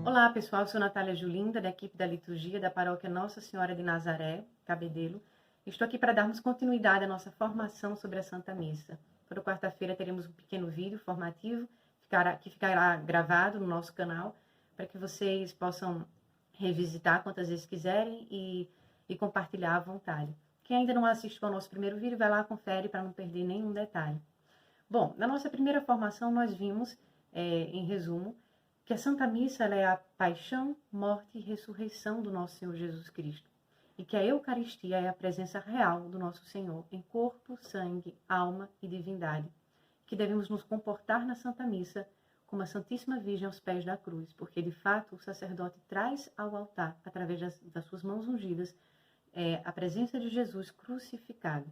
Olá pessoal, eu sou Natália Julinda, da equipe da liturgia da paróquia Nossa Senhora de Nazaré, Cabedelo. Estou aqui para darmos continuidade à nossa formação sobre a Santa Missa. Toda quarta-feira teremos um pequeno vídeo formativo que ficará gravado no nosso canal para que vocês possam revisitar quantas vezes quiserem e compartilhar à vontade. Quem ainda não assistiu ao nosso primeiro vídeo, vai lá, confere para não perder nenhum detalhe. Bom, na nossa primeira formação nós vimos, em resumo, que a Santa Missa ela é a paixão, morte e ressurreição do nosso Senhor Jesus Cristo. E que a Eucaristia é a presença real do nosso Senhor em corpo, sangue, alma e divindade. Que devemos nos comportar na Santa Missa como a Santíssima Virgem aos pés da cruz, porque de fato o sacerdote traz ao altar, através das suas mãos ungidas, a presença de Jesus crucificado.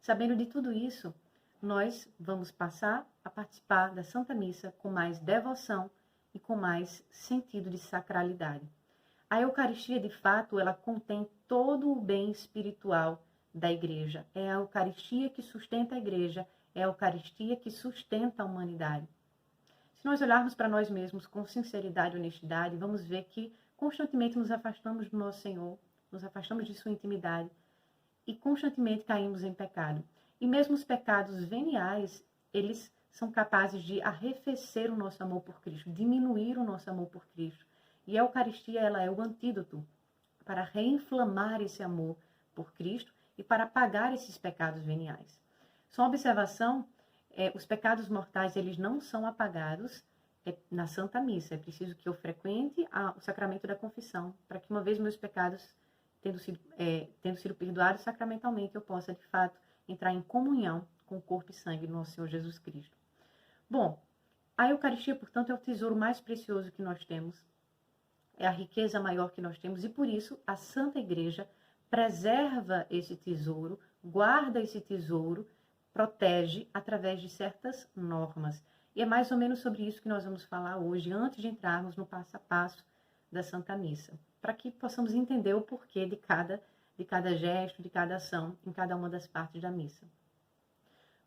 Sabendo de tudo isso, nós vamos passar a participar da Santa Missa com mais devoção e com mais sentido de sacralidade. A Eucaristia, de fato, ela contém todo o bem espiritual da Igreja. É a Eucaristia que sustenta a Igreja, é a Eucaristia que sustenta a humanidade. Se nós olharmos para nós mesmos com sinceridade e honestidade, vamos ver que constantemente nos afastamos do nosso Senhor, nos afastamos de sua intimidade e constantemente caímos em pecado. E mesmo os pecados veniais, eles são capazes de arrefecer o nosso amor por Cristo, diminuir o nosso amor por Cristo. E a Eucaristia, ela é o antídoto para reinflamar esse amor por Cristo e para apagar esses pecados veniais. Só uma observação, os pecados mortais, eles não são apagados na Santa Missa. É preciso que eu frequente o sacramento da confissão, para que uma vez meus pecados, tendo sido perdoados sacramentalmente, eu possa, de fato, entrar em comunhão com o corpo e sangue do nosso Senhor Jesus Cristo. Bom, a Eucaristia, portanto, é o tesouro mais precioso que nós temos, é a riqueza maior que nós temos, e por isso a Santa Igreja preserva esse tesouro, guarda esse tesouro, protege através de certas normas. E é mais ou menos sobre isso que nós vamos falar hoje, antes de entrarmos no passo a passo da Santa Missa, para que possamos entender o porquê de cada gesto, de cada ação, em cada uma das partes da missa.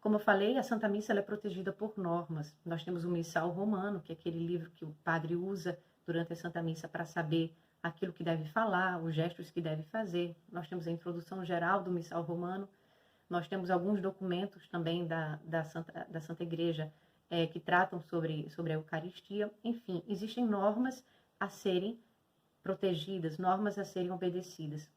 Como eu falei, a Santa Missa ela é protegida por normas. Nós temos o Missal Romano, que é aquele livro que o padre usa durante a Santa Missa para saber aquilo que deve falar, os gestos que deve fazer. Nós temos a introdução geral do Missal Romano. Nós temos alguns documentos também da Santa Igreja que tratam sobre a Eucaristia. Enfim, existem normas a serem protegidas, normas a serem obedecidas.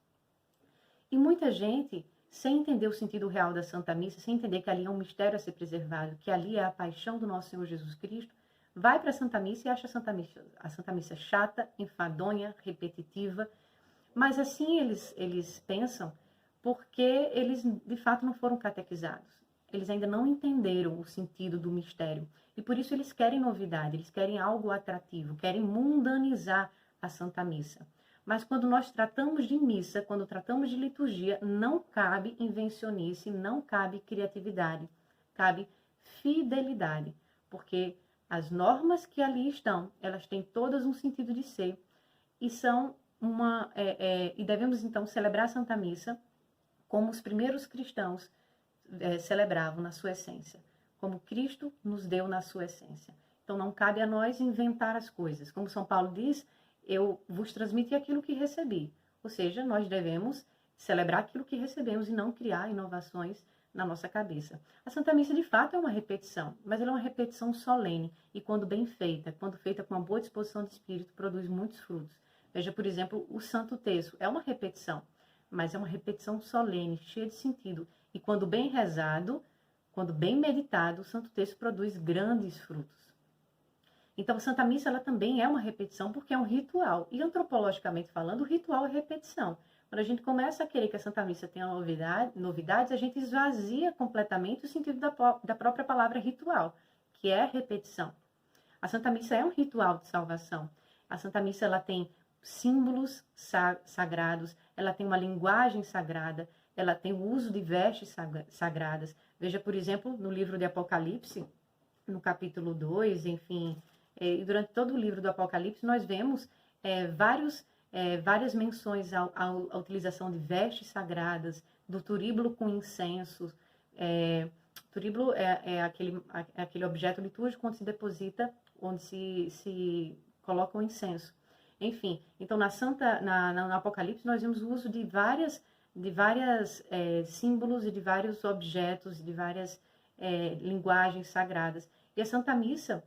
E muita gente, sem entender o sentido real da Santa Missa, sem entender que ali é um mistério a ser preservado, que ali é a paixão do nosso Senhor Jesus Cristo, vai para a Santa Missa e acha a Santa Missa chata, enfadonha, repetitiva. Mas assim eles pensam porque eles, de fato, não foram catequizados. Eles ainda não entenderam o sentido do mistério. E por isso eles querem novidade, eles querem algo atrativo, querem mundanizar a Santa Missa. Mas quando nós tratamos de missa, quando tratamos de liturgia, não cabe invencionice, não cabe criatividade, cabe fidelidade, porque as normas que ali estão, elas têm todas um sentido de ser e são e devemos então celebrar a Santa Missa como os primeiros cristãos celebravam na sua essência, como Cristo nos deu na sua essência. Então não cabe a nós inventar as coisas. Como São Paulo diz, eu vos transmiti aquilo que recebi. Ou seja, nós devemos celebrar aquilo que recebemos e não criar inovações na nossa cabeça. A Santa Missa, de fato, é uma repetição, mas ela é uma repetição solene e, quando bem feita, quando feita com uma boa disposição de espírito, produz muitos frutos. Veja, por exemplo, o Santo Terço. É uma repetição, mas é uma repetição solene, cheia de sentido. E quando bem rezado, quando bem meditado, o Santo Terço produz grandes frutos. Então, a Santa Missa ela também é uma repetição porque é um ritual. E antropologicamente falando, o ritual é repetição. Quando a gente começa a querer que a Santa Missa tenha novidades, a gente esvazia completamente o sentido da própria palavra ritual, que é repetição. A Santa Missa é um ritual de salvação. A Santa Missa ela tem símbolos sagrados, ela tem uma linguagem sagrada, ela tem o uso de vestes sagradas. Veja, por exemplo, no livro de Apocalipse, no capítulo 2, enfim, e durante todo o livro do Apocalipse, nós vemos várias menções à utilização de vestes sagradas, do turíbulo com incenso, Turíbulo é aquele objeto litúrgico onde se deposita, onde se coloca o incenso. Enfim, então no Apocalipse nós vemos o uso de várias símbolos e de vários objetos, de várias linguagens sagradas. E a Santa Missa,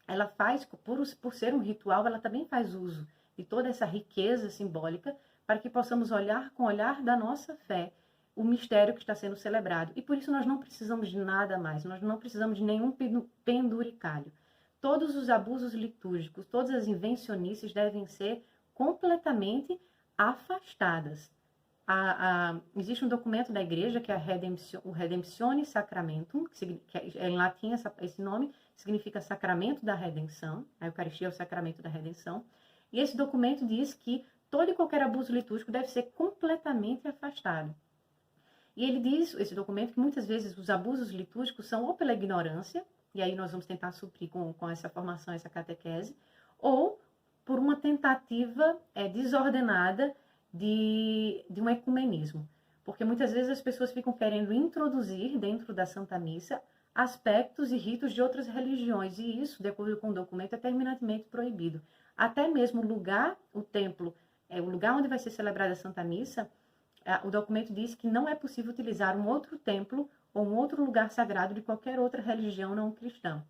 ela faz, por ser um ritual, ela também faz uso de toda essa riqueza simbólica para que possamos olhar com o olhar da nossa fé o mistério que está sendo celebrado. E por isso nós não precisamos de nada mais, nós não precisamos de nenhum penduricalho. Todos os abusos litúrgicos, todas as invencionices devem ser completamente afastadas. Existe um documento da igreja que é o Redemptione Sacramentum, que em latim esse nome significa sacramento da redenção, a Eucaristia é o sacramento da redenção, e esse documento diz que todo e qualquer abuso litúrgico deve ser completamente afastado. E ele diz, esse documento, que muitas vezes os abusos litúrgicos são ou pela ignorância, e aí nós vamos tentar suprir com essa formação, essa catequese, ou por uma tentativa desordenada de um ecumenismo. Porque muitas vezes as pessoas ficam querendo introduzir dentro da Santa Missa aspectos e ritos de outras religiões, e isso, de acordo com o documento, é terminantemente proibido. Até mesmo o templo, o lugar onde vai ser celebrada a Santa Missa, o documento diz que não é possível utilizar um outro templo ou um outro lugar sagrado de qualquer outra religião não cristã.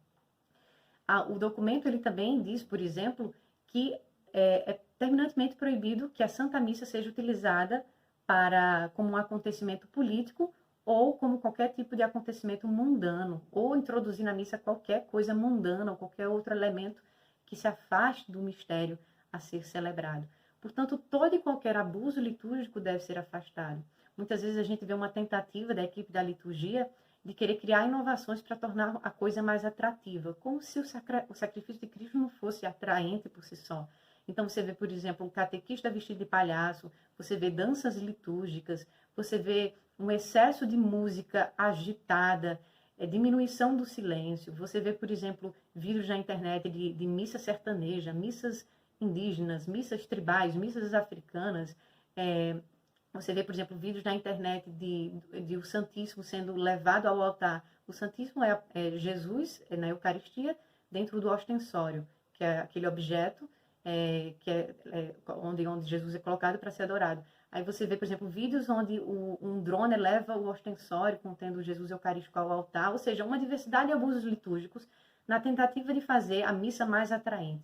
O documento ele também diz, por exemplo, que é terminantemente proibido que a Santa Missa seja utilizada como um acontecimento político ou como qualquer tipo de acontecimento mundano, ou introduzir na missa qualquer coisa mundana ou qualquer outro elemento que se afaste do mistério a ser celebrado. Portanto, todo e qualquer abuso litúrgico deve ser afastado. Muitas vezes a gente vê uma tentativa da equipe da liturgia de querer criar inovações para tornar a coisa mais atrativa, como se o sacrifício de Cristo não fosse atraente por si só. Então você vê, por exemplo, um catequista vestido de palhaço, você vê danças litúrgicas, você vê um excesso de música agitada, diminuição do silêncio, você vê, por exemplo, vídeos na internet de missa sertaneja, missas indígenas, missas tribais, missas africanas. Você vê, por exemplo, vídeos na internet de o Santíssimo sendo levado ao altar. O Santíssimo é Jesus na Eucaristia dentro do ostensório, que é aquele objeto onde Jesus é colocado para ser adorado. Aí você vê, por exemplo, vídeos onde um drone leva o ostensório contendo Jesus Eucarístico ao altar, ou seja, uma diversidade de abusos litúrgicos na tentativa de fazer a missa mais atraente.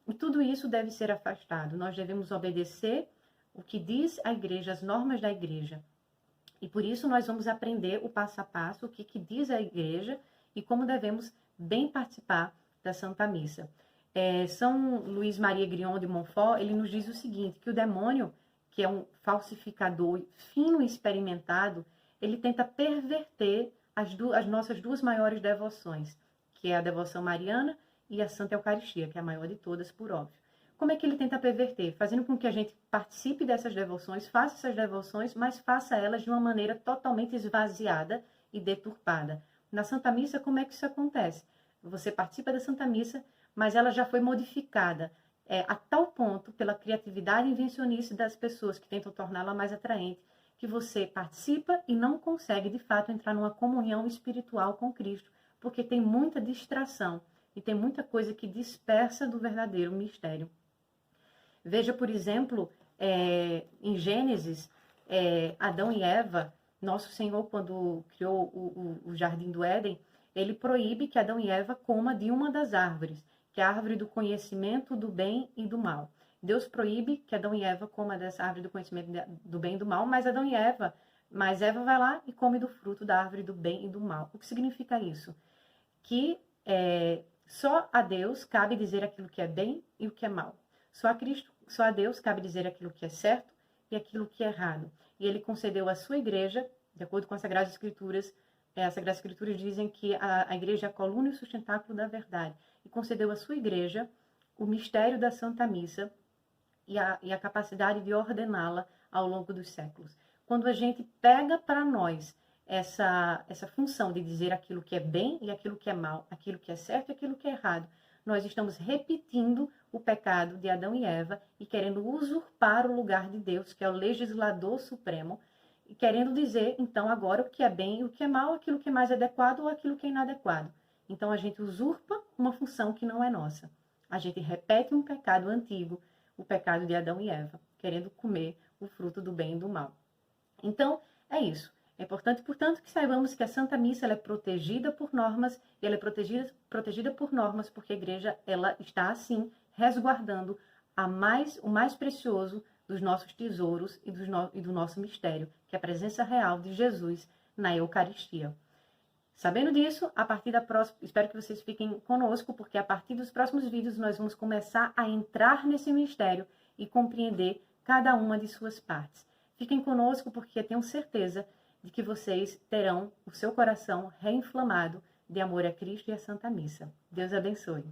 E tudo isso deve ser afastado. Nós devemos obedecer o que diz a igreja, as normas da igreja. E por isso nós vamos aprender o passo a passo, o que diz a igreja e como devemos bem participar da Santa Missa. São Luís Maria Grignon de Montfort, ele nos diz o seguinte, que o demônio, que é um falsificador fino e experimentado, ele tenta perverter as nossas duas maiores devoções, que é a devoção mariana e a Santa Eucaristia, que é a maior de todas, por óbvio. Como é que ele tenta perverter? Fazendo com que a gente participe dessas devoções, faça essas devoções, mas faça elas de uma maneira totalmente esvaziada e deturpada. Na Santa Missa, como é que isso acontece? Você participa da Santa Missa, mas ela já foi modificada a tal ponto pela criatividade e invencionice das pessoas que tentam torná-la mais atraente, que você participa e não consegue, de fato, entrar numa comunhão espiritual com Cristo, porque tem muita distração e tem muita coisa que dispersa do verdadeiro mistério. Veja, por exemplo, em Gênesis, Adão e Eva, nosso Senhor, quando criou o Jardim do Éden, ele proíbe que Adão e Eva comam de uma das árvores, que é a árvore do conhecimento do bem e do mal. Deus proíbe que Adão e Eva comam dessa árvore do conhecimento do bem e do mal, mas Eva vai lá e come do fruto da árvore do bem e do mal. O que significa isso? Que só a Deus cabe dizer aquilo que é bem e o que é mal. Só a Deus cabe dizer aquilo que é certo e aquilo que é errado. E ele concedeu à sua igreja, de acordo com as Sagradas Escrituras, as Sagradas Escrituras dizem que a igreja é a coluna e o sustentáculo da verdade. E concedeu à sua igreja o mistério da Santa Missa e a capacidade de ordená-la ao longo dos séculos. Quando a gente pega para nós essa função de dizer aquilo que é bem e aquilo que é mal, aquilo que é certo e aquilo que é errado, nós estamos repetindo o pecado de Adão e Eva e querendo usurpar o lugar de Deus, que é o legislador supremo, querendo dizer, então, agora o que é bem e o que é mal, aquilo que é mais adequado ou aquilo que é inadequado. Então, a gente usurpa uma função que não é nossa. A gente repete um pecado antigo, o pecado de Adão e Eva, querendo comer o fruto do bem e do mal. Então, é isso. É importante, portanto, que saibamos que a Santa Missa ela é protegida por normas, e ela é protegida por normas porque a Igreja ela está, assim, resguardando o mais precioso dos nossos tesouros e do nosso mistério, que é a presença real de Jesus na Eucaristia. Sabendo disso, a partir da próxima, espero que vocês fiquem conosco, porque a partir dos próximos vídeos nós vamos começar a entrar nesse mistério e compreender cada uma de suas partes. Fiquem conosco, porque eu tenho certeza de que vocês terão o seu coração reinflamado de amor a Cristo e a Santa Missa. Deus abençoe.